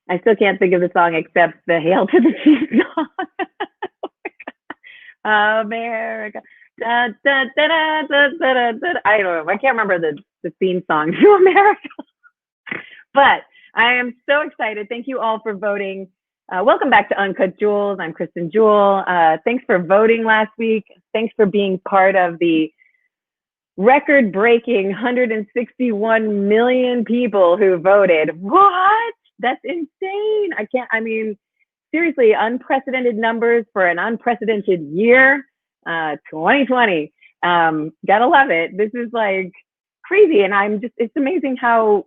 I still can't think of the song except the Hail to the Chief song. America. Da, da, da, da, da, da, da. I don't know. I can't remember the theme song to America. But I am so excited. Thank you all for voting. Welcome back to UnCut Juels. I'm Kristin Juel. Thanks for voting last week. Thanks for being part of the record-breaking 161 million people who voted. What? That's insane. Seriously, unprecedented numbers for an unprecedented year. 2020. Gotta love it. This is like crazy. And it's amazing how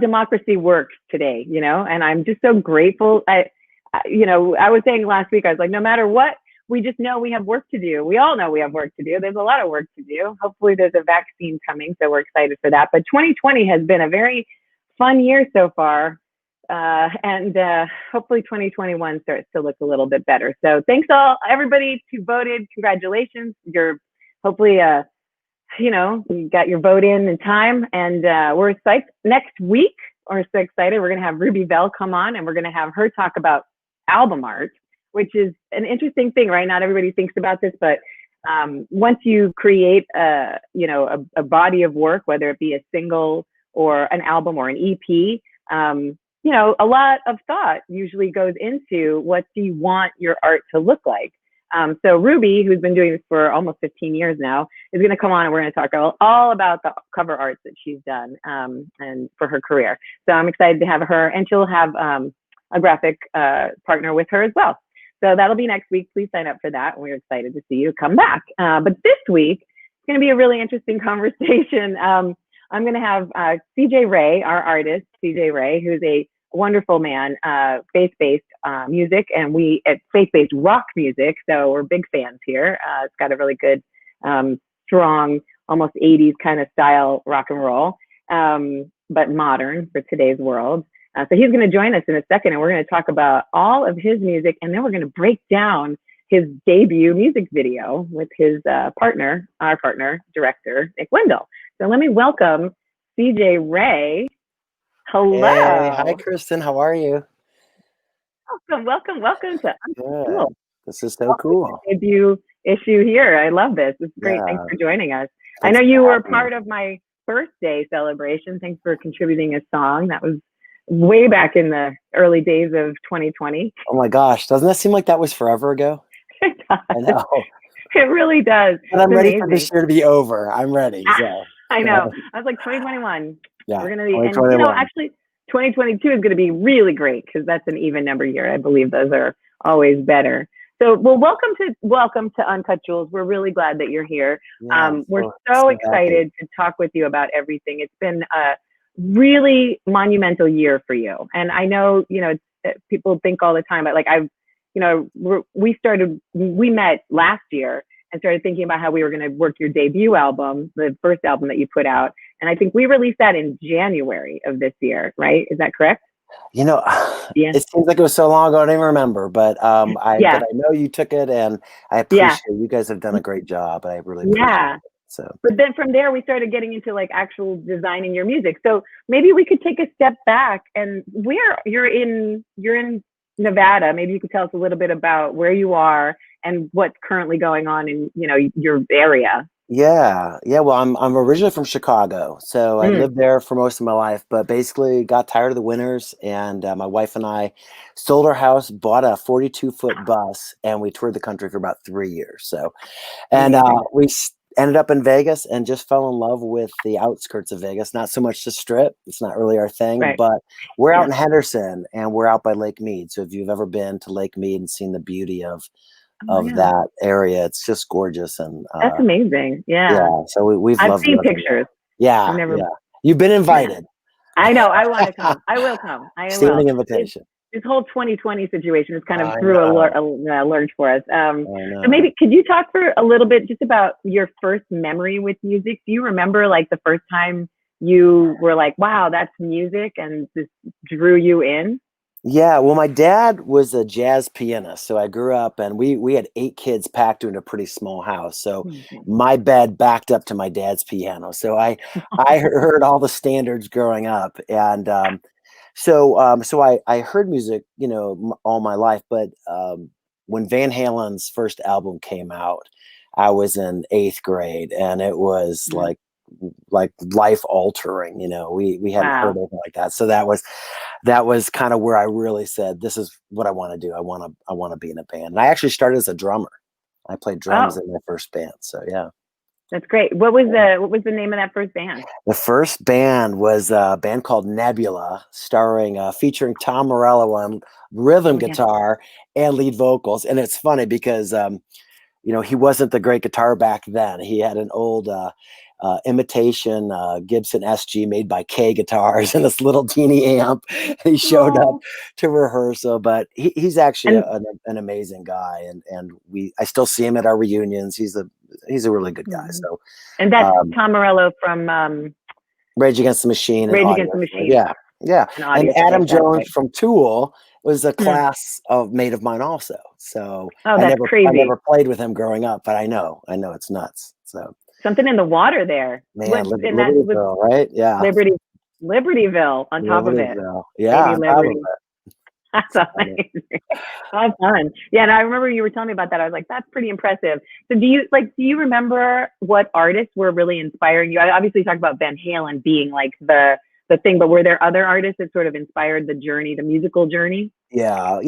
democracy works today, and I'm just so grateful. I was saying last week, I was like, no matter what, we just know we have work to do. We all know we have work to do. There's a lot of work to do. Hopefully there's a vaccine coming, so we're excited for that. But 2020 has been a very fun year so far. And hopefully 2021 starts to look a little bit better. So thanks everybody who voted. Congratulations. You're hopefully, you got your vote in time, and we're psyched. Next week, we're so excited. We're going to have Ruby Bell come on, and we're going to have her talk about album art, which is an interesting thing, right? Not everybody thinks about this, but once you create a body of work, whether it be a single or an album or an EP, a lot of thought usually goes into what do you want your art to look like. So Ruby, who's been doing this for almost 15 years now, is going to come on, and we're going to talk all about the cover arts that she's done and for her career. So I'm excited to have her, and she'll have a graphic partner with her as well. So that'll be next week. Please sign up for that. We're excited to see you come back. But this week, it's going to be a really interesting conversation. I'm going to have CJ Ray, our artist, CJ Ray, who's a wonderful man, faith-based music, and faith-based rock music. So we're big fans here. It's got a really good, strong, almost 80s kind of style rock and roll, but modern for today's world. So he's going to join us in a second, and we're going to talk about all of his music, and then we're going to break down his debut music video with his our partner, director, Nick Wendl. So let me welcome CJ Ray. Hello. Hey, hi, Kristin. How are you? Welcome to Good. This is so cool. Debut issue here. I love this. It's great. Yeah. Thanks for joining us. Thanks I know you were me. part of my birthday celebration. Thanks for contributing a song. That was way back in the early days of 2020. Oh my gosh, doesn't that seem like that was forever ago? It does. I know. It really does. But I'm ready for this year to be over. I'm ready. So. I know. I was like 2021. Yeah. We're gonna be, and actually 2022 is going to be really great because that's an even number year. I believe those are always better. So, well, welcome to UnCut Juels. We're really glad that you're here. Yeah, we're so excited to talk with you about everything. It's been a really monumental year for you, and I know people think all the time, but like we met last year and started thinking about how we were going to work your debut album, the first album that you put out. And I think we released that in January of this year, right? Is that correct? Yeah. It seems like it was so long ago, I don't even remember, but I know you took it, and I appreciate you guys have done a great job. I really appreciate it. So, but then from there, we started getting into like actual designing your music. So maybe we could take a step back, and you're in Nevada. Maybe you could tell us a little bit about where you are and what's currently going on in your area. Yeah. Well, I'm originally from Chicago, so I lived there for most of my life, but basically got tired of the winters, and my wife and I sold our house, bought a 42-foot bus, and we toured the country for about 3 years. So, and we ended up in Vegas and just fell in love with the outskirts of Vegas. Not so much the Strip; it's not really our thing. Right. But we're out in Henderson, and we're out by Lake Mead. So if you've ever been to Lake Mead and seen the beauty of that area, it's just gorgeous, and that's amazing. Yeah. So we've I've seen pictures. Yeah, you've been invited. I know. I want to come. I will come. Standing invitation. This whole 2020 situation is kind of threw a lurch for us. So maybe could you talk for a little bit just about your first memory with music? Do you remember like the first time you were like, wow, that's music, and this drew you in? Yeah, well, my dad was a jazz pianist, so I grew up, and we had 8 kids packed into a pretty small house. So my bed backed up to my dad's piano. So I heard all the standards growing up, and So I heard music, all my life, but when Van Halen's first album came out, I was in 8th grade, and it was Mhm. like life altering. We hadn't heard Wow. anything like that. So that was kind of where I really said, this is what I want to do. I want to be in a band. And I actually started as a drummer. I played drums Oh, in my first band. So yeah. that's great. What was the name of that first band? The first band was a band called Nebula, featuring Tom Morello on rhythm Okay. guitar and lead vocals. And it's funny because he wasn't the great guitar back then. He had an old imitation Gibson SG made by K Guitars and this little teeny amp. He showed up Oh, to rehearsal, but he's actually and an amazing guy, and I still see him at our reunions. He's a really good guy. mhm. So and that's um, Tom Morello from Rage Against the Machine and Rage Against the Audioslave. Machine Yeah, yeah. and And Audioslave. Adam That's Jones right. from Tool was a Mhm. class of mate of mine also. So Oh, I that's never crazy. played with him growing up, but I know it's nuts. So Something in the water there. man, What and that was Libertyville, right? Yeah, Liberty Libertyville on top of it. Libertyville. Yeah, Baby on top of Liberty. it. That's It's funny. amazing. How fun. Yeah, and I remember you were telling me about that. I was like, that's pretty impressive. So do you remember what artists were really inspiring you? I obviously talked about Van Halen being like the thing, but were there other artists that sort of inspired the journey, the musical journey? Yeah,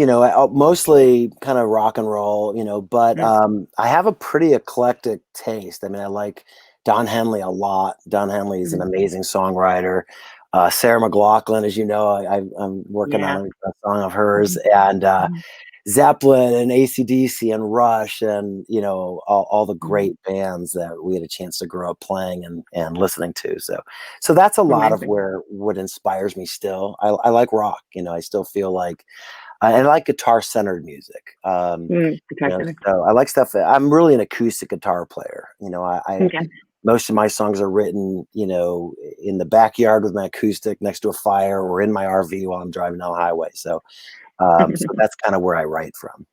mostly kind of rock and roll, but Mm, I have a pretty eclectic taste. I mean, I like Don Henley a lot. Don Henley is an mhm. amazing songwriter. Sarah McLachlan, as you know, I'm working Yeah. on a song of hers, Mhm, and mhm, Zeppelin and AC/DC and Rush, and all the mhm. great bands that we had a chance to grow up playing and listening to. So that's a lot of Amazing. where what inspires me still. I like rock. I still feel like and I like guitar centered music. Guitar Center. So I like stuff I'm really an acoustic guitar player. I Okay. most of my songs are written, in the backyard with my acoustic next to a fire or in my RV while I'm driving down the highway. So that's kind of where I write from.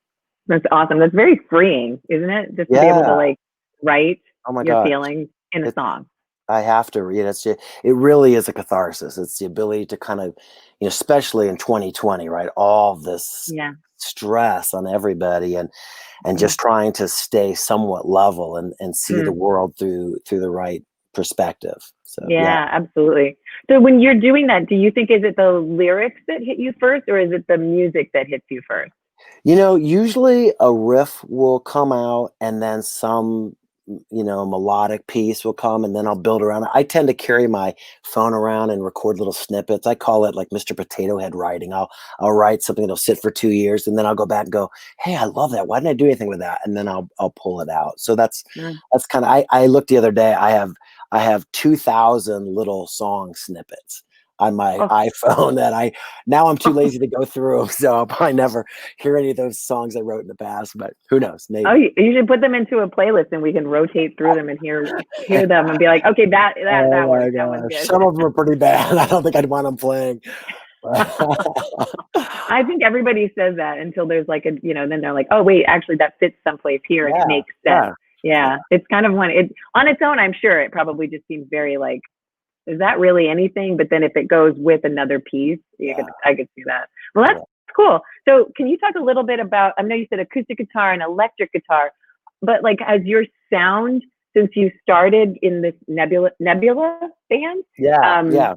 That's awesome. That's very freeing, isn't it? Just to be able to Yeah. like write Oh my your gosh. feelings in a It's song. I have to read it. It really is a catharsis. It's the ability to kind of, especially in 2020, right? All this Yeah. stress on everybody and Mm. just trying to stay somewhat level and see the Mm. world through the right perspective. So yeah. Yeah, absolutely. So when you're doing that, do you think is it the lyrics that hit you first, or is it the music that hits you first? Usually a riff will come out and then some, melodic piece will come and then I'll build around it. I tend to carry my phone around and record little snippets. I call it like Mr. Potato Head writing. I'll write something that'll sit for 2 years and then I'll go back and go, hey, I love that. Why didn't I do anything with that? And then I'll pull it out. So Mm. that's kind of I looked the other day. I have 2,000 little song snippets on my Oh, iPhone that now I'm too lazy to go through them, so I'll probably never hear any of those songs I wrote in the past, but who knows? oh, Maybe. you should put them into a playlist, and we can rotate through them and hear them and be like, okay, that Oh my worked. That one's gosh, good. some of them are pretty bad. I don't think I'd want them playing. I think everybody says that until there's like then they're like, oh wait, actually that fits someplace here and it Yeah, makes sense. yeah, yeah, Yeah, it's kind of it on its own. I'm sure it probably just seems very like, is that really anything? But then if it goes with another piece, yeah, I could see that. Well, that's yeah. cool. So can you talk a little bit about? I know you said acoustic guitar and electric guitar, but like, has your sound since you started in this Nebula band, Yeah, yeah.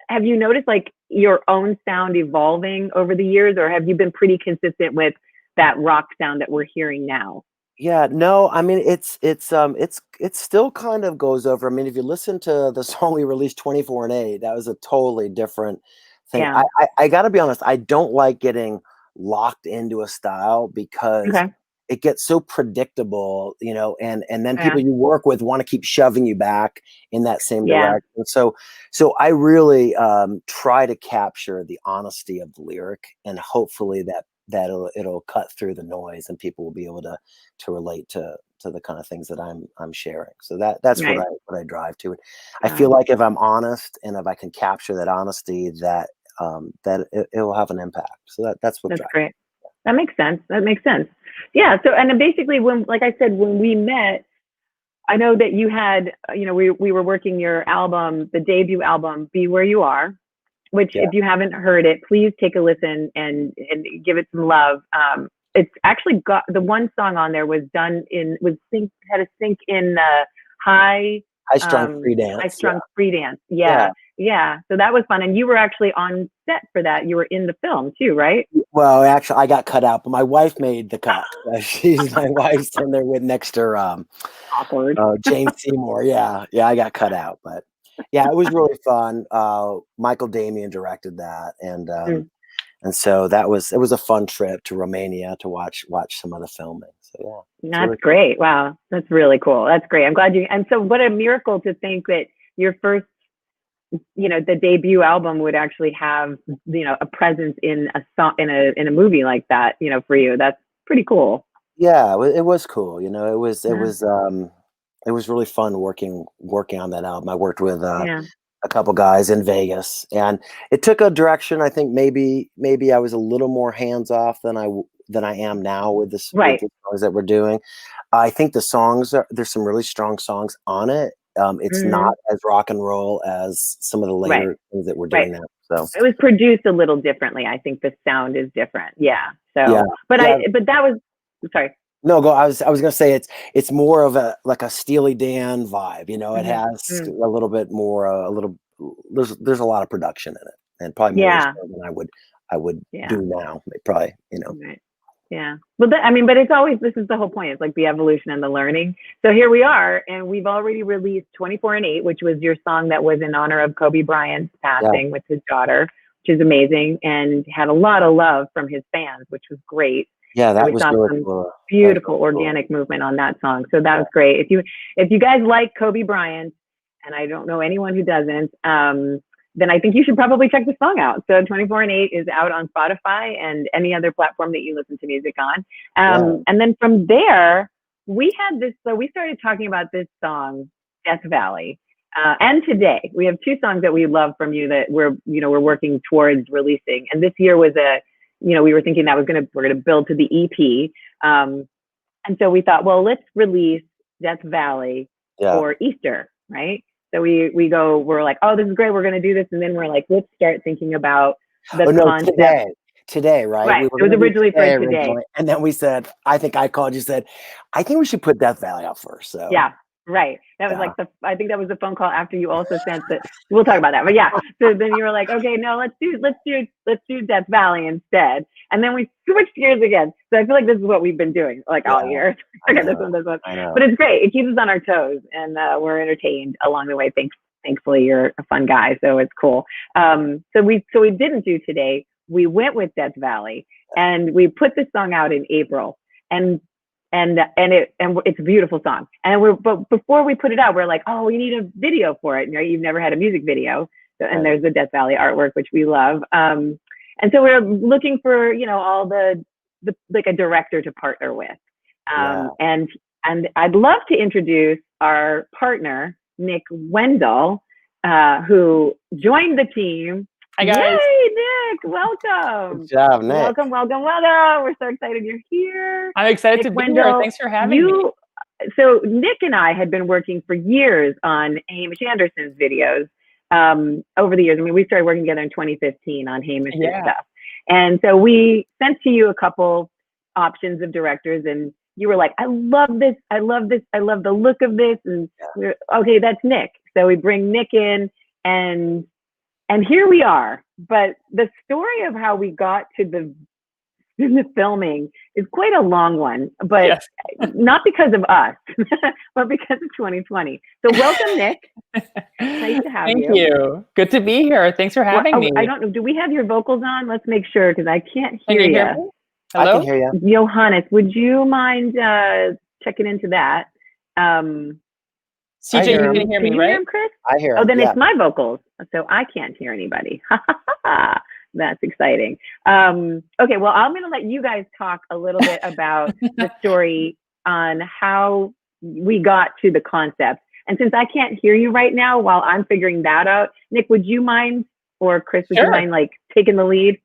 have you noticed like your own sound evolving over the years, or have you been pretty consistent with that rock sound that we're hearing now? Yeah, no, I mean it still kind of goes over. I mean, if you listen to the song we released 24 and 8, that was a totally different thing. Yeah. I gotta be honest, I don't like getting locked into a style because Okay. it gets so predictable, and then Yeah. people you work with want to keep shoving you back in that same Yeah. direction. So I really try to capture the honesty of the lyric, and hopefully that'll cut through the noise and people will be able to relate to the kind of things that I'm sharing. So that's what Nice. I drive to. I Yeah. feel like if I'm honest and if I can capture that honesty, that it will have an impact. So that's what That's drives. great. That makes sense. That makes sense. Yeah. So, and then basically, like I said, when we met, I know that you had, we were working your album, the debut album, Be Where You Are. which if you haven't heard it, please take a listen and give it some love. It's actually got the one song on there was done in had a sync in high strung free dance. Free dance. Yeah. So that was fun. And you were actually on set for that. You were in the film too, right? Well, actually, I got cut out, but my wife made the cut. She's my wife's in there with next to her. Awkward. Jane Seymour. Yeah, I got cut out, but yeah, it was really fun. Michael Damian directed that, and so it was a fun trip to Romania to watch some of the filming. So yeah, that's really great. Cool. Wow, that's really cool. That's great. I'm glad you. And so, what a miracle to think that your first, the debut album would actually have, a presence in a song in a movie like that. For you, that's pretty cool. Yeah, it was cool. It was really fun working on that album. I worked with a couple guys in Vegas, and it took a direction. I think maybe I was a little more hands off than I am now with the songs that we're doing. I think the songs there's some really strong songs on it. It's not as rock and roll as some of the later things that we're doing now. So it was produced a little differently. I think the sound is different. Yeah. So, but that was sorry. No, go. I was gonna say it's more of a Steely Dan vibe. It has a little bit more. There's a lot of production in it, and probably more than I would do now. Probably, Right. Yeah. Well, but it's always, this is the whole point. It's like the evolution and the learning. So here we are, and we've already released 24/8, which was your song that was in honor of Kobe Bryant's passing with his daughter, which is amazing, and had a lot of love from his fans, which was great. Yeah, that was really cool. Beautiful organic movement on that song. So that was great. If you guys like Kobe Bryant, and I don't know anyone who doesn't, then I think you should probably check the song out. So 24/8 is out on Spotify and any other platform that you listen to music on. And then from there, we started talking about this song, Death Valley. And today we have two songs that we love from you that we're working towards releasing. And this year was we were thinking that we're going to build to the EP. And so we thought, well, let's release Death Valley for Easter, right? So we're like, oh, this is great. We're going to do this. And then we're like, let's start thinking about the concept. Today, right? Right. It was originally for today. And then we said, I think I called you, said, I think we should put Death Valley out first. So yeah. Right. That was I think that was the phone call after you also sent we'll talk about that. But yeah. So then you were like, okay, no, let's do Death Valley instead. And then we switched gears again. So I feel like this is what we've been doing all year. Okay, this one. But it's great. It keeps us on our toes, and we're entertained along the way. Thankfully you're a fun guy, so it's cool. So we didn't do today. We went with Death Valley, and we put this song out in April, and it's a beautiful song. But before we put it out, we're like, oh, we need a video for it. You've never had a music video. And there's the Death Valley artwork, which we love. And so we're looking for, all the a director to partner with. And I'd love to introduce our partner, Nick Wendl, who joined the team. Hi, guys. Yay, Nick, welcome. Good job, Nick. Welcome. We're so excited you're here. I'm excited to be here. Thanks for having me. So Nick and I had been working for years on Hamish Anderson's videos over the years. I mean, we started working together in 2015 on Hamish's stuff. And so we sent to you a couple options of directors, and you were like, I love this. I love the look of this. And we're okay, that's Nick. So we bring Nick in, and here we are. But the story of how we got to the filming is quite a long one, but not because of us, but because of 2020. So welcome, Nick. Nice to have you. Thank you. Good to be here. Thanks for having me. I don't know. Do we have your vocals on? Let's make sure, because I can't hear you. Hello? I can hear you. Johannes, would you mind checking into that? CJ, you can hear me, right? Hear him, Chris? I hear him. Oh, then it's my vocals, so I can't hear anybody. That's exciting. Okay, well, I'm going to let you guys talk a little bit about the story on how we got to the concept. And since I can't hear you right now while I'm figuring that out, Nick, would you mind, or Chris, would you mind taking the lead?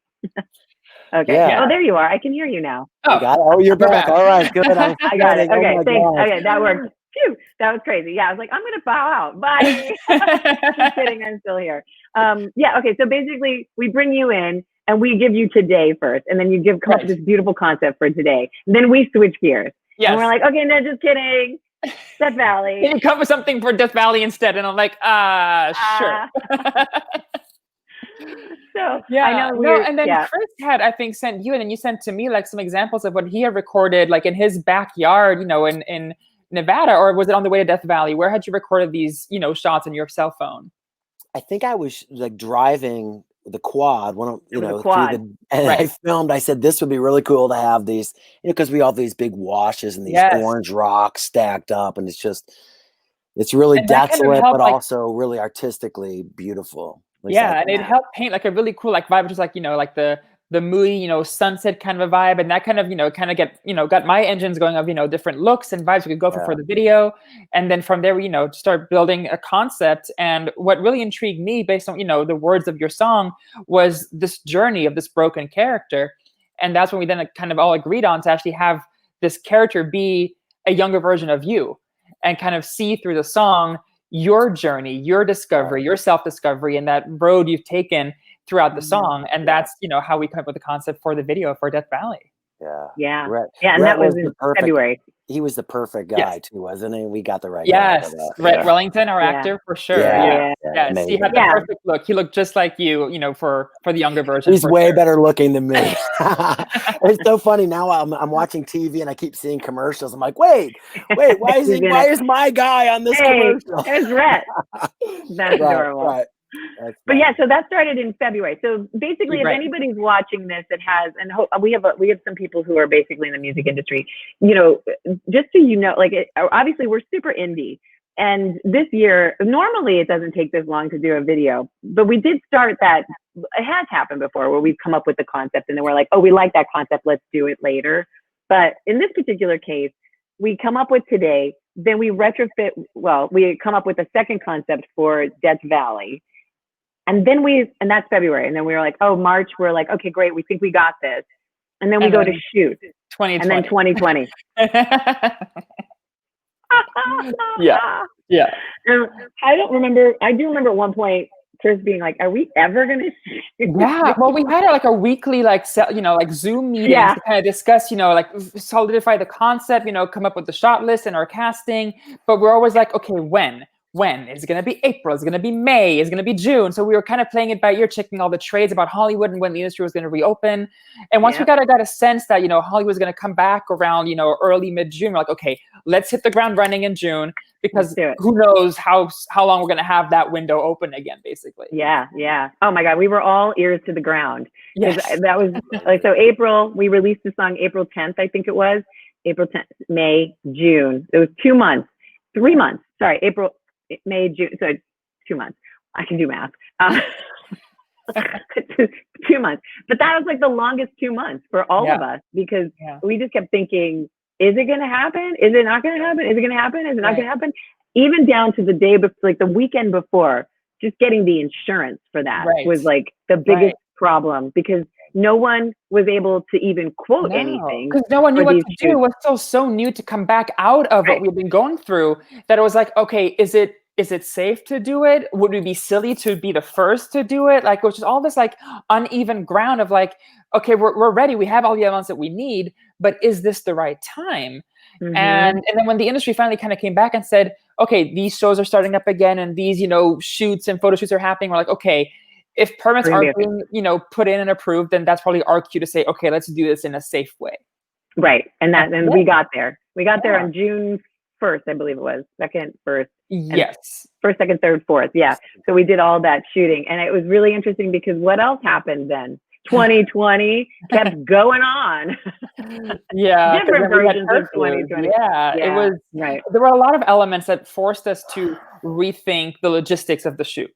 Okay. Yeah. Oh, there you are. I can hear you now. Oh, you're back. All right, good. I got it. Okay, thanks. Okay, that worked. Phew, that was crazy. Yeah, I was like, I'm going to bow out. Bye. Just kidding. I'm still here. Yeah. Okay. So basically, we bring you in and we give you today first, and then you come up with this beautiful concept for today. And then we switch gears. Yes. And we're like, okay, no, just kidding. Death Valley. Can you come with something for Death Valley instead? And I'm like, sure. So yeah, I know. No, and then Chris had, I think, sent you, and then you sent to me like some examples of what he had recorded, like in his backyard, you know, in Nevada, or was it on the way to Death Valley? Where had you recorded these, you know, shots on your cell phone? I think I was like driving the quad, and I filmed. I said this would be really cool to have these, you know, because we all have these big washes and these orange rocks stacked up, and it's really desolate, but also really artistically beautiful. And it helped paint like a really cool like vibe, which is like, you know, like the moody, you know, sunset kind of a vibe, and that kind of, you know, got my engines going of, you know, different looks and vibes we could go for the video. And then from there, you know, start building a concept. And what really intrigued me based on, you know, the words of your song was this journey of this broken character. And that's when we then kind of all agreed on to actually have this character be a younger version of you and kind of see through the song your journey, your discovery, your self-discovery, and that road you've taken throughout the song. And that's, you know, how we come up with the concept for the video for Death Valley. Yeah. And that was in February. He was the perfect guy too, wasn't he? We got the right guy. Yes, Rhett Wellington, our actor, for sure. Yes, he had the perfect look. He looked just like you know, for the younger version. He's way better looking than me. It's so funny now. I'm watching TV and I keep seeing commercials. I'm like, wait, why is my guy on this commercial? There's Rhett. That's adorable. Right. But yeah, so that started in February. So basically, if anybody's watching this that has, and we have some people who are basically in the music industry, you know, just so you know, like obviously we're super indie, and this year normally it doesn't take this long to do a video, but we did start that. It has happened before where we've come up with the concept and then we're like, oh, we like that concept, let's do it later. But in this particular case, we come up with today, then we retrofit. Well, we come up with a second concept for Death Valley. And then and that's February. And then we were like, oh, March, we're like, okay, great. We think we got this. And then we go to shoot. 2020. And then 2020. Yeah. I do remember at one point, Chris being like, are we ever going to shoot? Yeah. Well, we had like a weekly, like, you know, like Zoom meetings to kind of discuss, you know, like solidify the concept, you know, come up with the shot list and our casting. But we're always like, okay, when? Is it going to be April? Is it going to be May? Is it going to be June? So we were kind of playing it by ear, checking all the trades about Hollywood and when the industry was going to reopen. And once we got a sense that, you know, Hollywood was going to come back around, you know, early mid-June, we're like, okay, let's hit the ground running in June, because who knows how long we're going to have that window open again, basically. Yeah. Oh my God, we were all ears to the ground. Yes. That was like, so April, we released the song April 10th, I think it was. April 10th, May, June. It was 2 months, 3 months. Sorry, April, May, June, so 2 months. I can do math. 2 months. But that was like the longest 2 months for all of us, because we just kept thinking, is it going to happen? Is it not going to happen? Is it going to happen? Is it not going to happen? Even down to the day before, like the weekend before, just getting the insurance for that was like the biggest problem, because no one was able to even quote anything. Because no one knew what to do. It was still so new to come back out of what we've been going through, that it was like, okay, is it safe to do it? Would we be silly to be the first to do it? Like, which is all this like uneven ground of like, okay, we're ready. We have all the elements that we need, but is this the right time? Mm-hmm. And then when the industry finally kind of came back and said, okay, these shows are starting up again, and these, you know, shoots and photo shoots are happening, we're like, okay, if permits are being, you know, put in and approved, then that's probably our cue to say, okay, let's do this in a safe way. Right. And we got there. We got there on June 1st, I believe it was. 2nd, 1st. Yes. 1st, 2nd, 3rd, 4th. Yeah. So we did all that shooting. And it was really interesting because what else happened then? 2020 kept going on. Different versions of 2020. It was, there were a lot of elements that forced us to rethink the logistics of the shoot.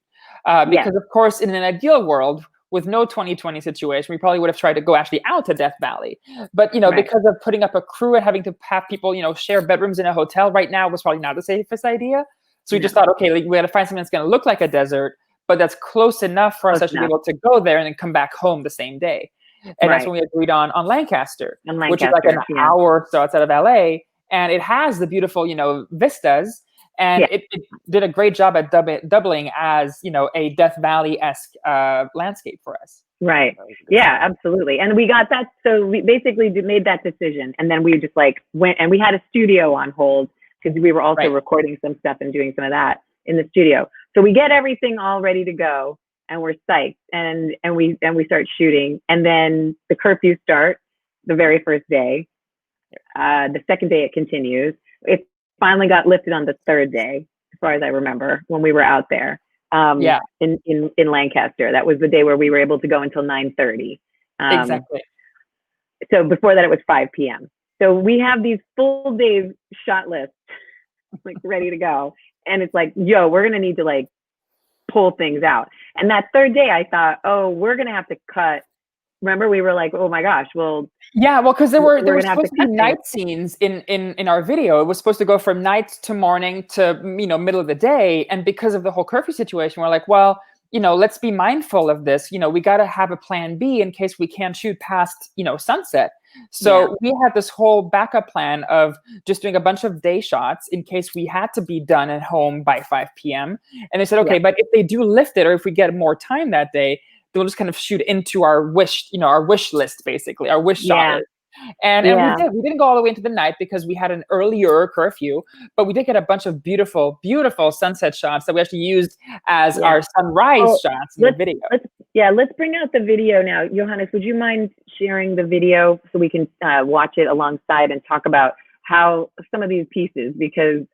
Because of course, in an ideal world, with no 2020 situation, we probably would have tried to go actually out to Death Valley. But, you know, because of putting up a crew and having to have people, you know, share bedrooms in a hotel right now was probably not the safest idea. So we just thought, okay, we got to find something that's going to look like a desert, but that's close enough for us to be able to go there and then come back home the same day. And that's when we agreed on Lancaster, which is like an hour or so outside of LA. and it has the beautiful, vistas. And Yeah. it did a great job at doubling as, a Death Valley-esque landscape for us. Right. Yeah, absolutely. And we got that. So we basically made that decision. And then we just like went, and we had a studio on hold because we were also recording some stuff and doing some of that in the studio. So we get everything all ready to go and we're psyched and we start shooting. And then the curfew starts the very first day. The second day it continues. It finally got lifted on the third day, as far as I remember, when we were out there. In Lancaster. That was the day where we were able to go until 9:30. Exactly. So before that, it was 5 p.m. So we have these full days shot lists, like ready to go. And it's like, yo, we're going to need to like pull things out. And that third day, I thought, oh, we're going to have to cut. Remember, we were like, oh my gosh, well. Yeah, well, because there were supposed to be night scenes in our video. It was supposed to go from night to morning to, middle of the day. And because of the whole curfew situation, we're like, well, let's be mindful of this. We got to have a plan B in case we can't shoot past, sunset. So we had this whole backup plan of just doing a bunch of day shots in case we had to be done at home by 5 p.m. And they said, okay, but if they do lift it, or if we get more time that day, we'll just kind of shoot into our wish list, basically, our wish shot list. And we didn't go all the way into the night because we had an earlier curfew, but we did get a bunch of beautiful, beautiful sunset shots that we actually used as our sunrise shots in the video. Let's bring out the video now. Johannes, would you mind sharing the video so we can watch it alongside and talk about how some of these pieces, because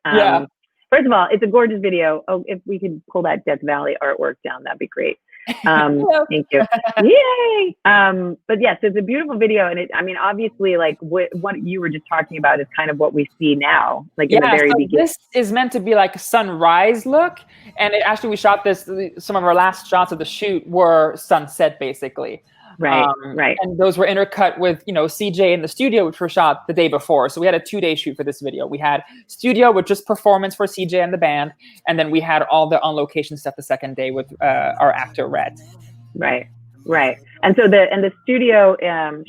first of all, it's a gorgeous video. Oh, if we could pull that Death Valley artwork down, that'd be great. Thank you. Yay. But yes, it's a beautiful video. And obviously like what you were just talking about is kind of what we see now, like in the very beginning. This is meant to be like a sunrise look. And we shot this, some of our last shots of the shoot were sunset basically. Right. And those were intercut with, CJ in the studio, which were shot the day before. So we had a 2-day shoot for this video. We had studio with just performance for CJ and the band. And then we had all the on-location stuff the second day with our actor, Rhett. Right. And so the studio,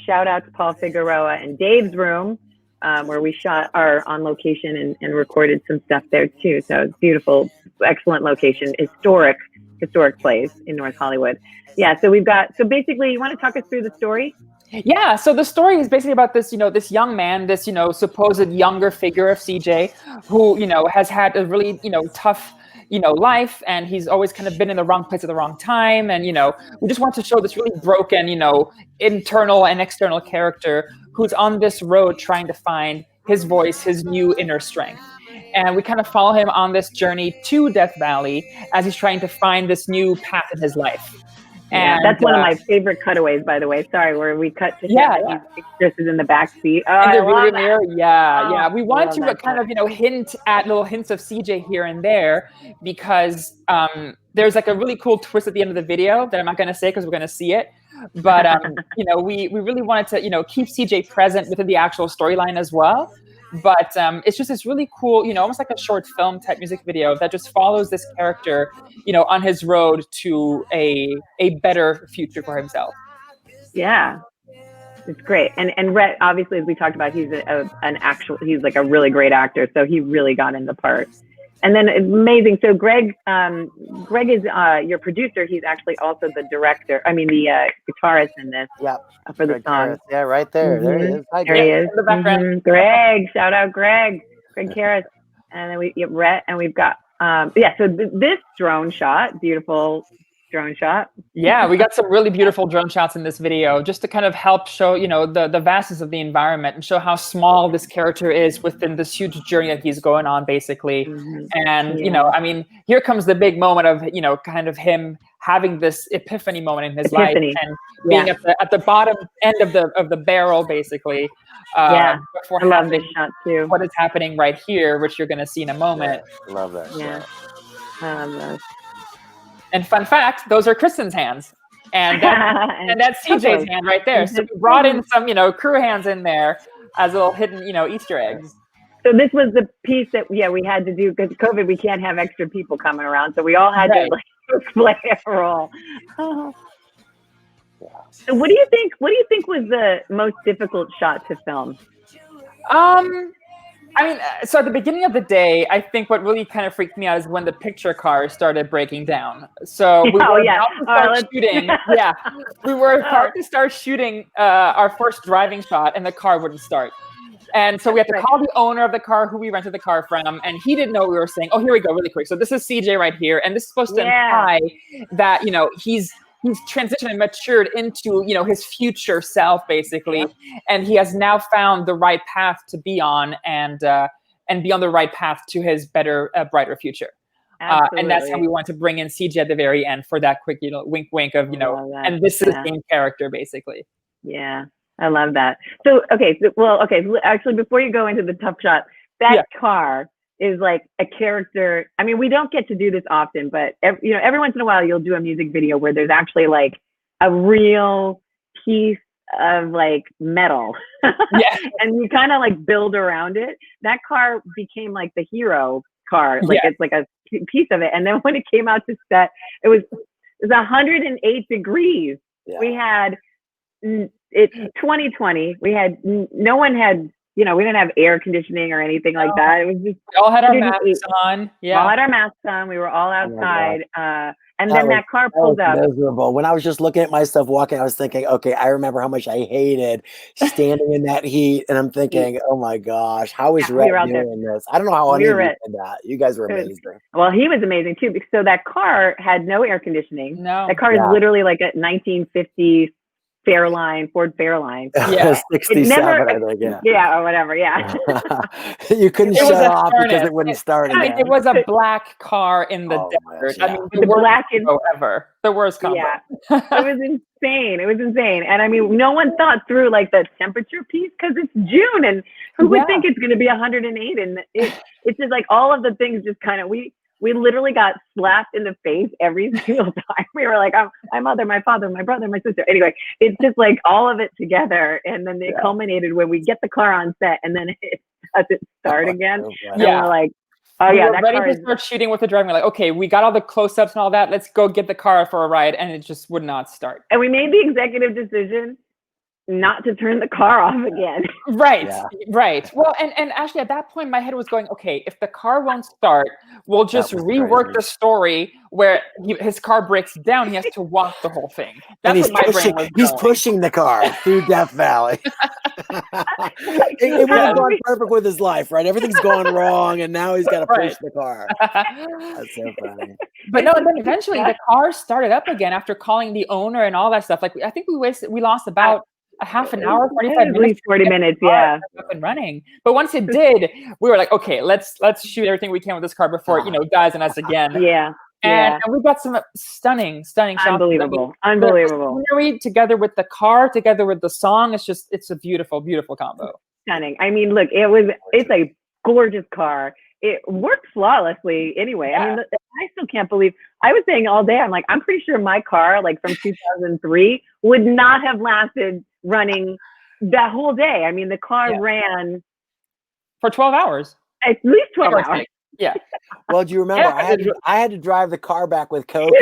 shout out to Paul Figueroa and Dave's room, where we shot our on-location and recorded some stuff there too. So it's beautiful, excellent location, historic place in North Hollywood. Yeah, so basically, you want to talk us through the story? Yeah, so the story is basically about this, this young man, this, supposed younger figure of CJ, who, has had a really, tough, life, and he's always kind of been in the wrong place at the wrong time. And, we just want to show this really broken, internal and external character who's on this road trying to find his voice, his new inner strength. And we kind of follow him on this journey to Death Valley as he's trying to find this new path in his life. And that's one of my favorite cutaways, by the way. Sorry, where we cut to him. Chris is in the back seat. In the rear mirror. Yeah. We want to kind of, hint at little hints of CJ here and there, because there's like a really cool twist at the end of the video that I'm not going to say because we're going to see it. But, we really wanted to, keep CJ present within the actual storyline as well. But it's just this really cool, almost like a short film type music video that just follows this character, on his road to a better future for himself. Yeah, it's great. And Rhett, obviously, as we talked about, he's he's like a really great actor. So he really got in the part. And then it's amazing. So Greg is your producer. He's actually also the director. The guitarist in this. For the song. Yeah, right there. There he is. Hi, Greg. There he is. In the background. Greg, shout out Greg Karras. And then we have Rhett, and we've got so this drone shot, beautiful drone shot. Yeah, we got some really beautiful drone shots in this video, just to kind of help show, the vastness of the environment and show how small this character is within this huge journey that he's going on, basically. And, here comes the big moment of, kind of him having this epiphany moment in his life and being at the bottom end of the barrel, basically. Before I love this shot too. What is happening right here, which you're going to see in a moment. Love that shot. I love that. And fun fact, those are Kristin's hands. And that's CJ's hand right there. So we brought in some, crew hands in there as little hidden, Easter eggs. So this was the piece that, we had to do, because COVID, we can't have extra people coming around. So we all had to play a role. So what do you think was the most difficult shot to film? I mean, so at the beginning of the day, I think what really kind of freaked me out is when the picture car started breaking down. So we were about to start shooting. Yeah, we were about to start shooting our first driving shot, and the car wouldn't start. And so we had to call the owner of the car who we rented the car from, and he didn't know what we were saying. Oh, here we go, really quick. So this is CJ right here, and this is supposed to imply that, you know, he's transitioned and matured into, you know, his future self, basically, and he has now found the right path to be on, and be on the right path to his better, brighter future. And that's how we want to bring in CJ at the very end for that quick, you know, wink, wink of, you know, and this is the same character, basically. Yeah, I love that. So, actually, before you go into the tough shot, that car is like a character. I mean, we don't get to do this often, but every once in a while you'll do a music video where there's actually like a real piece of like metal and you kind of like build around it. That car became like the hero car. Like it's like a piece of it. And then when it came out to set, it was 108 degrees. We had it's 2020. We had no one had, you know, we didn't have air conditioning or anything like that. It was just we all had our masks on. Yeah, all had our masks on. We were all outside. And then that car pulled up. Miserable. When I was just looking at my stuff walking, I was thinking, okay, I remember how much I hated standing in that heat, and I'm thinking, oh my gosh, how is Ray doing this? I don't know how any of you did that. You guys were amazing. Well, he was amazing too. So that car had no air conditioning. No, that car is literally like a 1950s Fairline, Ford Fairline. 67, I think. Yeah, or whatever. Yeah. You couldn't shut it off because it wouldn't start again. I mean, it was a black car in the desert. I mean, the worst combo ever. The worst combo. Yeah. It was insane. It was insane. And I mean, no one thought through like the temperature piece because it's June, and who would think it's going to be 108? And it's just like all of the things just kind of we literally got slapped in the face every single time. We were like, my mother, my father, my brother, my sister. Anyway, it's just like all of it together. And then it culminated when we get the car on set and then it doesn't start again. And we're like, we were ready to start shooting with the driving. We're like, okay, we got all the close-ups and all that. Let's go get the car for a ride. And it just would not start. And we made the executive decision not to turn the car off again. Right. Well, and actually at that point, my head was going, okay, if the car won't start, we'll just rework the story where his car breaks down. He has to walk the whole thing. That's what my brain was He's pushing the car through Death Valley. It would have gone perfect with his life, right? Everything's gone wrong, and now he's got to push the car. That's so funny. But no, and then eventually the car started up again after calling the owner and all that stuff. Like I think we lost about a half an hour, 45 minutes. At least 40 minutes, up and running. But once it did, we were like, okay, let's shoot everything we can with this car before it dies on us again. And we got some stunning shots. Unbelievable. The scenery together with the car, together with the song, it's a beautiful, beautiful combo. Stunning. I mean, look, it's a gorgeous car. It worked flawlessly anyway. I mean, I still can't believe, I was saying all day, I'm like, I'm pretty sure my car, like from 2003, would not have lasted running that whole day. I mean, the car ran for 12 hours. At least 12 hours. Yeah. Well, do you remember I had to drive the car back with Coco,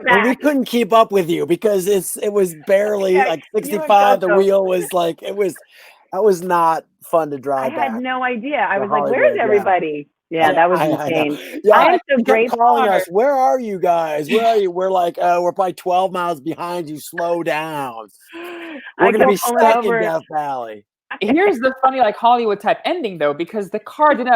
and we couldn't keep up with you because it was barely like 65. The wheel was like that was not fun to drive. I had no idea. I was like, "Where's everybody?" Yeah, that was insane. I am so grateful. Calling us, where are you guys? Where are you? We're like, we're probably 12 miles behind you. Slow down. We're gonna be stuck in Death Valley. Here's the funny, like Hollywood type ending though, because the car did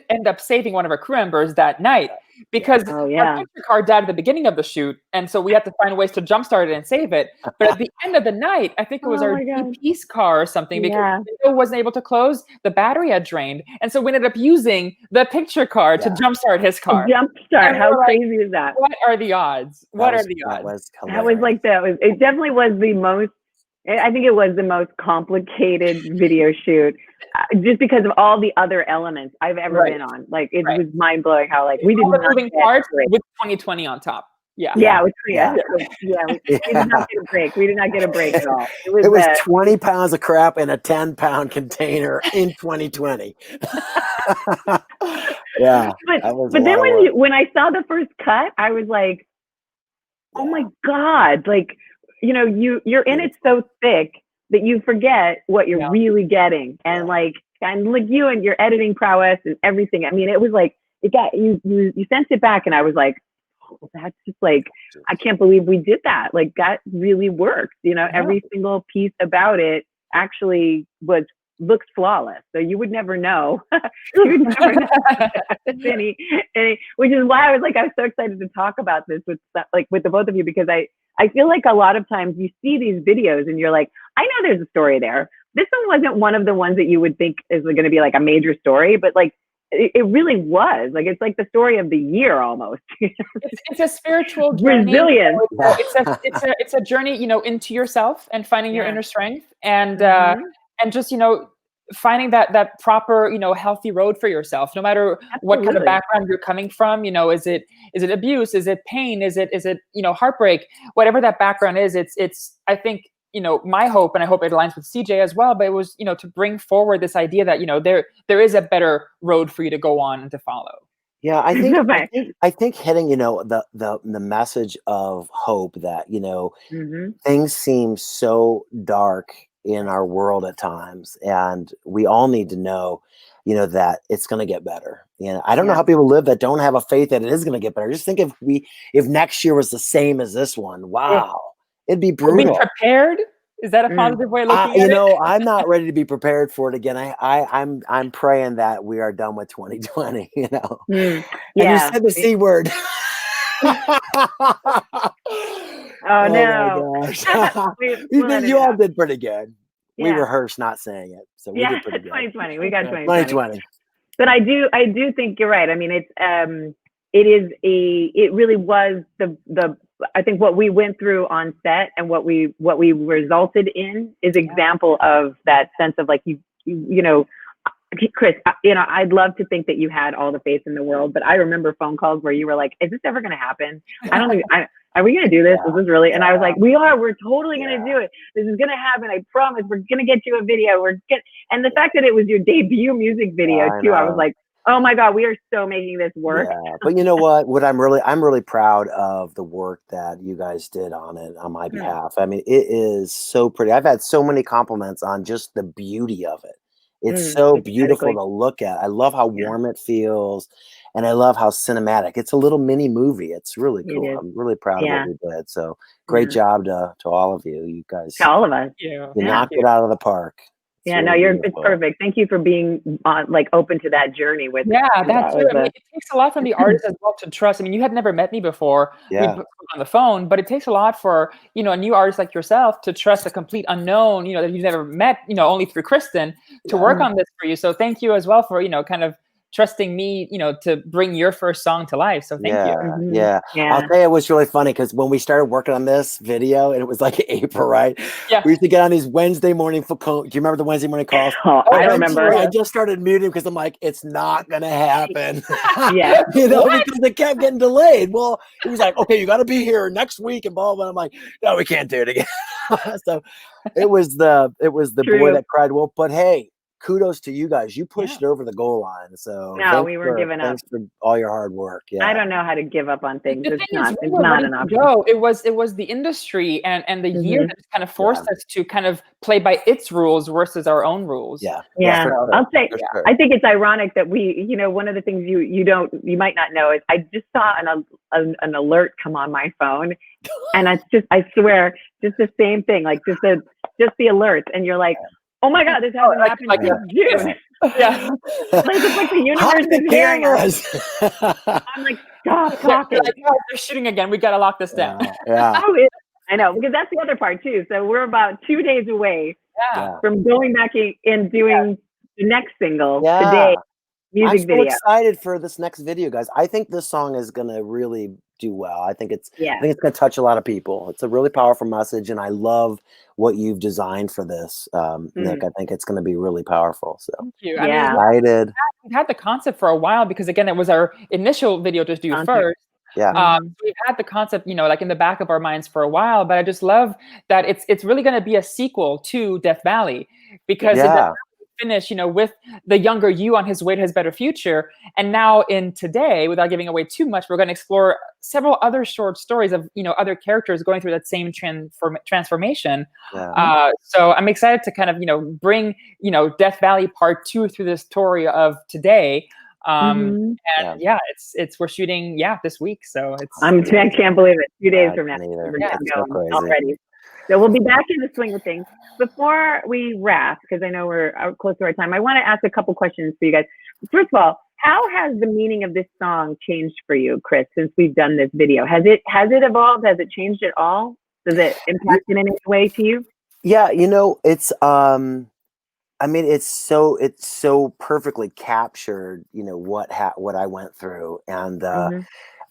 end up saving one of our crew members that night because our picture car died at the beginning of the shoot, and so we had to find ways to jumpstart it and save it. But at the end of the night, I think it was our piece car or something because the window wasn't able to close, the battery had drained, and so we ended up using the picture car to jumpstart his car. Jumpstart? How crazy is that? What are the odds? It definitely was the most. I think it was the most complicated video shoot just because of all the other elements I've ever been on. Like it was mind blowing how like we did not moving parts with 2020 on top. We did not get a break. We did not get a break at all. It was 20 pounds of crap in a 10-pound container in 2020. But then when I saw the first cut, I was like, oh my God, like, you know, you're in it so thick that you forget what you're really getting. And like, and like you and your editing prowess and everything. I mean, it was like, it got, you sent it back and I was like, oh, that's just like, I can't believe we did that. Like that really worked. You know, every single piece about it actually looks flawless. So you would never know. You would never know any, which is why I was so excited to talk about this with the both of you, because I feel like a lot of times you see these videos and you're like, I know there's a story there. This one wasn't one of the ones that you would think is going to be like a major story, but like it really was. Like it's like the story of the year almost. It's a spiritual journey. Resilience. It's a journey, into yourself and finding your inner strength and just, finding that proper, healthy road for yourself, no matter what kind of background you're coming from. Is it abuse? Is it pain? Is it, heartbreak? Whatever that background is, it's, I think, my hope, and I hope it aligns with CJ as well, but it was, to bring forward this idea that, there is a better road for you to go on and to follow. Yeah, I think hitting, the message of hope that, things seem so dark in our world at times, and we all need to know, that it's going to get better. I don't know how people live that don't have a faith that it is going to get better. Just think if next year was the same as this one, wow, it'd be brutal. Be prepared. Is that a positive way of looking at it? I'm not ready to be prepared for it again. I'm praying that we are done with 2020. And you said the C word. Oh no! My gosh. You all did pretty good. We rehearsed not saying it, so we did pretty good. 2020. We got 2020. But I do think you're right. I mean, it really was the I think what we went through on set and what we resulted in is example of that sense of like Chris, I'd love to think that you had all the faith in the world, but I remember phone calls where you were like, is this ever going to happen? I don't think, are we going to do this? Is this really? And I was like, we're totally going to do it. This is going to happen. I promise. We're going to get you a video. And the fact that it was your debut music video too, I was like, oh my God, we are so making this work. Yeah, but you know what I'm really proud of the work that you guys did on it on my behalf. I mean, it is so pretty. I've had so many compliments on just the beauty of it. It's so beautiful to look at. I love how warm it feels, and I love how cinematic. It's a little mini movie. It's really cool. I'm really proud of what we did. So great job to all of you. You guys, to all of us. You knocked it out of the park. Yeah, no, it's perfect. Thank you for being open to that journey with. Yeah, that's true. I mean, it takes a lot from the artist as well to trust. I mean, you had never met me before. Yeah. We on the phone, but it takes a lot for a new artist like yourself to trust a complete unknown, that you've never met, only through Kristin to work on this for you. So thank you as well for kind of trusting me, to bring your first song to life. So thank you. Yeah. I'll tell you, it was really funny because when we started working on this video, and it was like April, right? Yeah. We used to get on these Wednesday morning do you remember the Wednesday morning calls? I remember. I just started muting because I'm like, it's not gonna happen. Yeah. Because it kept getting delayed. Well, it was like, okay, you got to be here next week, and blah blah. I'm like, no, we can't do it again. So it was the boy that cried wolf. But hey, kudos to you guys. You pushed it over the goal line. So no, we weren't giving up. Thanks for all your hard work. Yeah. I don't know how to give up on things. It's not an option. It was the industry and the year that kind of forced us to kind of play by its rules versus our own rules. Yeah. I'll say, I think it's ironic that we, one of the things you might not know is I just saw an alert come on my phone, and I swear, just the same thing, like just the alerts, and you're like, oh my God, this hasn't happened since June. Yeah. It's like the universe is hearing us. I'm like, stop talking. Like, oh, they're shooting again. We got to lock this down. Yeah. I know, because that's the other part too. So we're about 2 days away from going back and doing the next single today. I'm so excited for this next video, guys. I think this song is going to really do well. I think it's going to touch a lot of people. It's a really powerful message, and I love what you've designed for this, Nick. I think it's going to be really powerful. So thank you. I'm excited. We've had the concept for a while because, again, it was our initial video to do first. Yeah. We've had the concept, like in the back of our minds for a while, but I just love that it's really going to be a sequel to Death Valley because finish, with the younger you on his way to his better future. And now in today, without giving away too much, we're going to explore several other short stories of, other characters going through that same transformation. Yeah. So I'm excited to kind of, bring, Death Valley Part 2 through the story of today. And we're shooting, this week. So I can't believe it. 2 days from now. We're getting so going already. So we'll be back in the swing of things. Before we wrap, because I know we're close to our time, I want to ask a couple questions for you guys. First of all, how has the meaning of this song changed for you, Chris, since we've done this video? Has it evolved? Has it changed at all? Does it impact in any way to you? Yeah, it's it's so perfectly captured, what I went through. And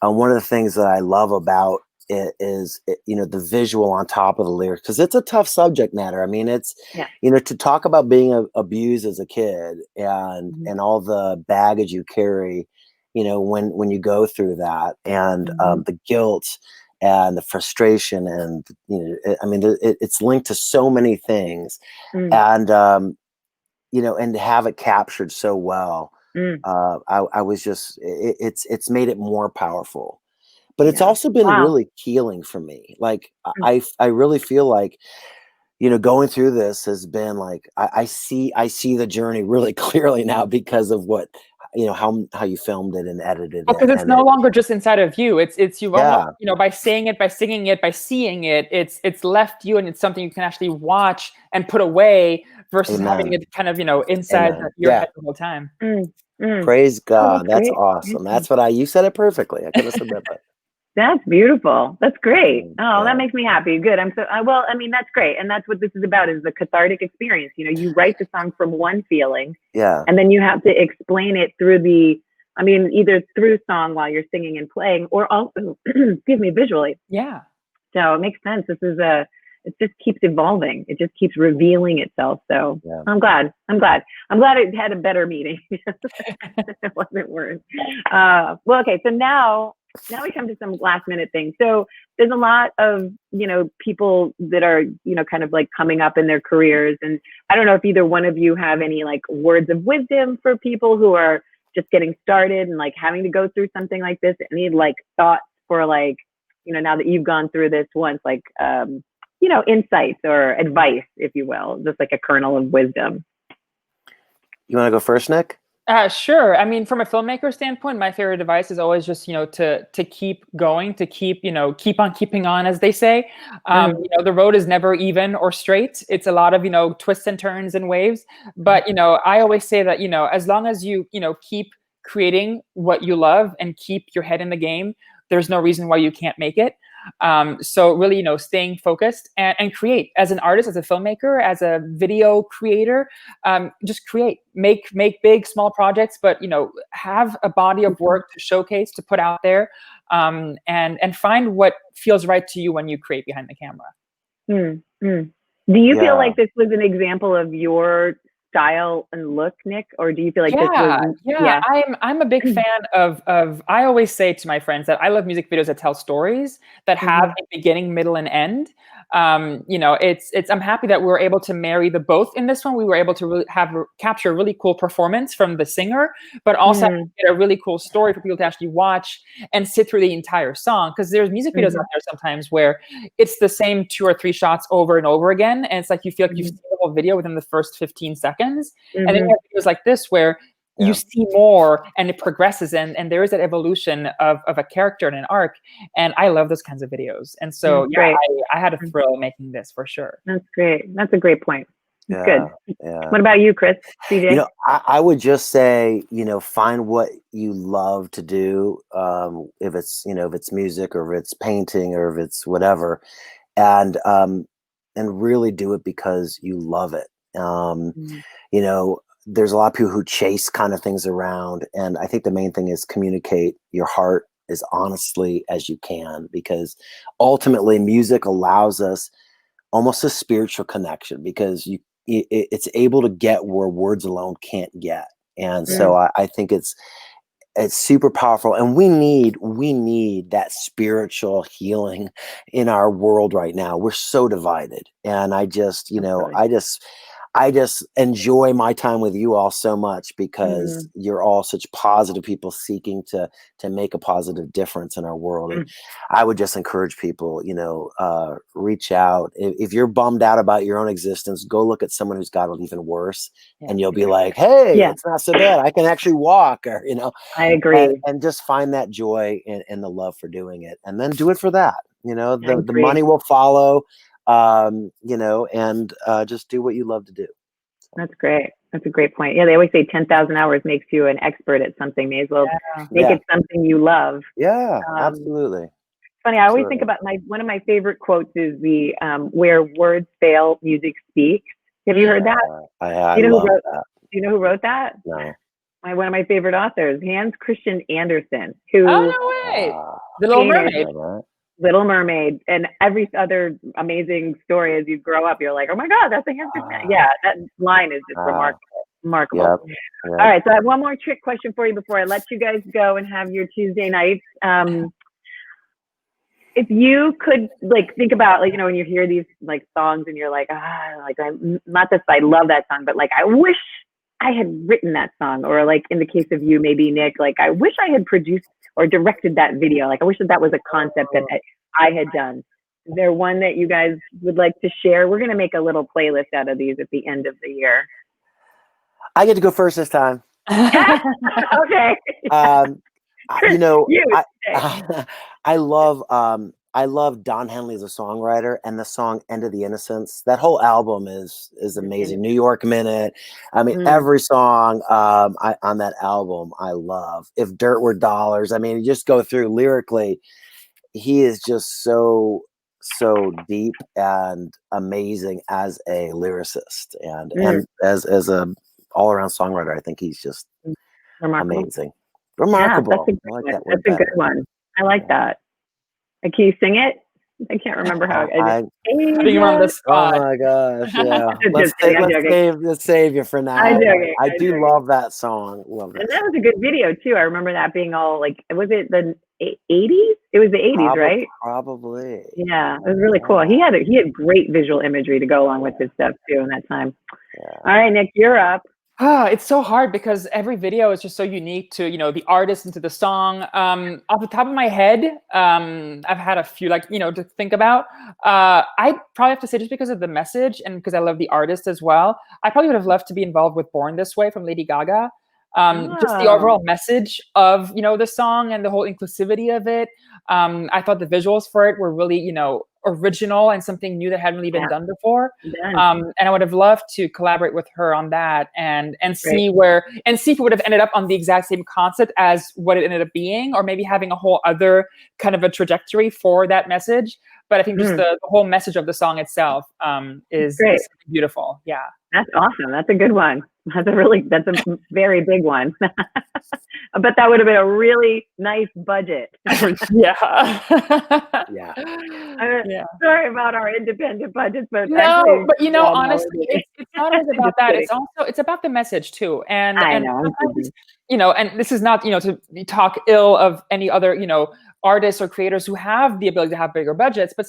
one of the things that I love about it is, the visual on top of the lyrics, because it's a tough subject matter. I mean, it's, to talk about being abused as a kid and all the baggage you carry, when you go through that, and the guilt and the frustration, and it's linked to so many things, and and to have it captured so well, I was just, it's made it more powerful. But it's also been really healing for me. Like, I really feel like, going through this has been like, I see the journey really clearly now because of what, how you filmed it and edited it. Because it's no longer just inside of you. It's you almost, by saying it, by singing it, by seeing it, it's left you, and it's something you can actually watch and put away versus having it kind of, inside your head the whole time. Praise God. That's awesome. That's what you said it perfectly. I couldn't have said that better. That's beautiful. That's great. Oh, that makes me happy. Good. I'm so, that's great. And that's what this is about, is the cathartic experience. You write the song from one feeling, and then you have to explain it through either through song while you're singing and playing, or also, visually. Yeah. So it makes sense. It just keeps evolving. It just keeps revealing itself. So I'm glad it had a better meaning. It wasn't worse. Okay. So now we come to some last minute things. So there's a lot of, people that are, kind of like coming up in their careers. And I don't know if either one of you have any like words of wisdom for people who are just getting started and like having to go through something like this. Any like thoughts for like, now that you've gone through this once, like, insights or advice, if you will, just like a kernel of wisdom. You want to go first, Nick? Sure. I mean, from a filmmaker standpoint, my favorite advice is always just, to keep going, to keep on keeping on, as they say. The road is never even or straight. It's a lot of, twists and turns and waves. But, I always say that, as long as you, keep creating what you love and keep your head in the game, there's no reason why you can't make it. So really, staying focused and create as an artist, as a filmmaker, as a video creator, just create, make big, small projects, but, have a body of work to showcase, to put out there, and find what feels right to you when you create behind the camera. Do you feel like this was an example of your style and look, Nick, or do you feel like this was I'm a big fan of I always say to my friends that I love music videos that tell stories that have a beginning, middle, and end. It's I'm happy that we were able to marry the both in this one. We were able to really capture a really cool performance from the singer, but also get a really cool story for people to actually watch and sit through the entire song. Because there's music videos out there sometimes where it's the same 2 or 3 shots over and over again, and it's like you feel like you've seen the whole video within the first 15 seconds. And then you have videos like this where you see more and it progresses, and there is that evolution of a character and an arc. And I love those kinds of videos. And so I had a thrill making this for sure. That's great. That's a great point. That's good. What about you, Chris? CJ? I would just say, find what you love to do. If it's music, or if it's painting, or if it's whatever, and really do it because you love it. There's a lot of people who chase kind of things around. And I think the main thing is communicate your heart as honestly as you can, because ultimately music allows us almost a spiritual connection, because it's able to get where words alone can't get. And so I think it's super powerful. And we need that spiritual healing in our world right now. We're so divided. And I just, I just enjoy my time with you all so much because you're all such positive people seeking to make a positive difference in our world. And I would just encourage people, reach out. If you're bummed out about your own existence, go look at someone who's got it even worse, and you'll be like, hey, it's not so bad. I can actually walk, or, I agree. And just find that joy and the love for doing it, and then do it for that. The money will follow. And just do what you love to do. That's great. That's a great point. Yeah, they always say 10,000 hours makes you an expert at something. May as well make it something you love. Yeah, absolutely. Funny, I always think about one of my favorite quotes is the where words fail, music speaks. Have you heard that? I love that. Do you know who wrote that? No. One of my favorite authors, Hans Christian Andersen, who no way. The Little Mermaid. Little Mermaid, and every other amazing story as you grow up, you're like, oh my God, that's a Hans Christian. Yeah, that line is just remarkable. Yep. All right, so I have one more trick question for you before I let you guys go and have your Tuesday nights. If you could think about when you hear these songs and you're like, not that I love that song, but I wish I had written that song, or in the case of you, maybe Nick, I wish I had produced or directed that video. I wish that was a concept that I had done. Is there one that you guys would like to share? We're going to make a little playlist out of these at the end of the year. I get to go first this time. Okay. I love Don Henley as a songwriter, and the song "End of the Innocence." That whole album is amazing. New York Minute. I mean, every song on that album I love. If Dirt Were Dollars. I mean, you just go through lyrically. He is just so deep and amazing as a lyricist, and as a all around songwriter. I think he's just amazing. Remarkable. Yeah, that's a good one. I like that. Can you sing it? I can't remember how. Putting on the spot. Oh my gosh! Yeah. let's save you for now. I do love that song. Love that. And that was a good video too. I remember that being all was it the 80s? It was the 80s, right? Probably. Yeah, it was really cool. He had great visual imagery to go along with his stuff too in that time. Yeah. All right, Nick, you're up. It's so hard because every video is just so unique to, the artist and to the song. Off the top of my head, I've had a few to think about. I probably have to say, just because of the message and because I love the artist as well, I probably would have loved to be involved with Born This Way from Lady Gaga. Just the overall message of, the song and the whole inclusivity of it. I thought the visuals for it were really, original and something new that hadn't really been done before. And I would have loved to collaborate with her on that and see if it would have ended up on the exact same concept as what it ended up being, or maybe having a whole other kind of a trajectory for that message. But I think just the whole message of the song itself is beautiful. Yeah. That's awesome. That's a good one. That's a very big one. But that would have been a really nice budget. Yeah. Yeah. Sorry about our independent budgets, but honestly, it's not always about that. It's about the message too. And I know. And this is not, to talk ill of any other, artists or creators who have the ability to have bigger budgets, but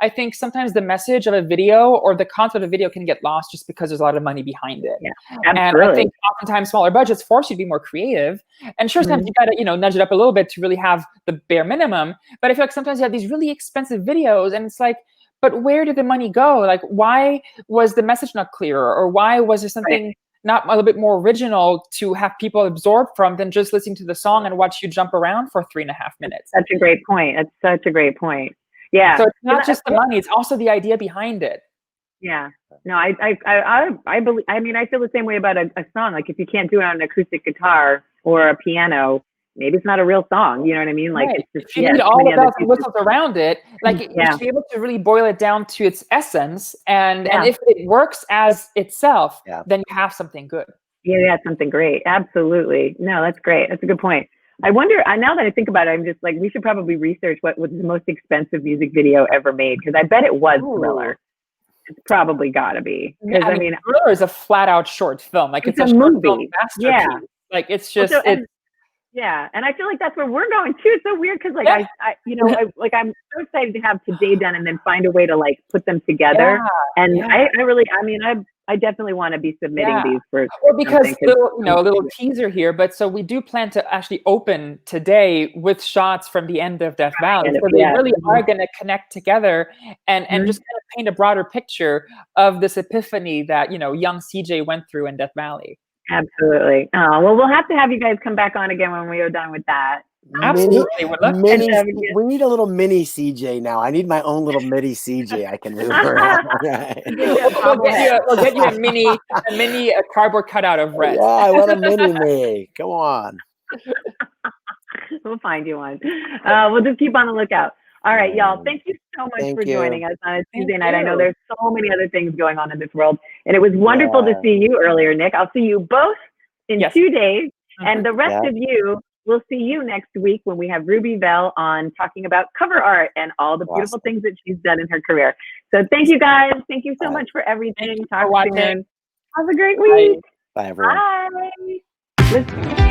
I think sometimes the message of a video or the concept of a video can get lost just because there's a lot of money behind it. Yeah, absolutely. And I think oftentimes smaller budgets force you to be more creative. And sure, sometimes you gotta, nudge it up a little bit to really have the bare minimum. But I feel like sometimes you have these really expensive videos and it's like, but where did the money go? Why was the message not clearer? Or why was there something not a little bit more original to have people absorb from than just listening to the song and watch you jump around for 3.5 minutes? That's a great point. That's such a great point. Yeah. So it's not just the money; it's also the idea behind it. Yeah. No, I believe. I mean, I feel the same way about a song. If you can't do it on an acoustic guitar or a piano, maybe it's not a real song. You know what I mean? It's just, if you need all the bells and whistles around it, you should be able to really boil it down to its essence. And if it works as itself, then you have something good. Yeah, something great. Absolutely. No, that's great. That's a good point. I wonder, now that I think about it, I'm just we should probably research what was the most expensive music video ever made, because I bet it was Thriller. It's probably got to be. Because I mean, Thriller is a flat out short film. It's a movie. Film masterpiece. It's just Yeah, and I feel like that's where we're going too. It's so weird because like I I'm so excited to have today done and then find a way to like put them together. And I definitely want to be submitting these for because a little teaser here, but so we do plan to actually open today with shots from the end of Death Valley. So they really are going to connect together and just kind of paint a broader picture of this epiphany that, young CJ went through in Death Valley. Absolutely. Oh, well, we'll have to have you guys come back on again when we are done with that. Absolutely. We need a little mini CJ now. I need my own little mini CJ I can move around. Right? We'll get you a mini cardboard cutout of Rhett. Yeah, I want a mini me. Come on. We'll find you one. We'll just keep on the lookout. All right, y'all. Thank you so much for joining us on a Tuesday night. I know there's so many other things going on in this world, and it was wonderful to see you earlier, Nick. I'll see you both in 2 days, and the rest of you, we'll see you next week when we have Ruby Bell on talking about cover art and all the beautiful things that she's done in her career. So thank you guys. Thank you so much for everything. Talk soon. Have a great week. Bye everyone. Bye.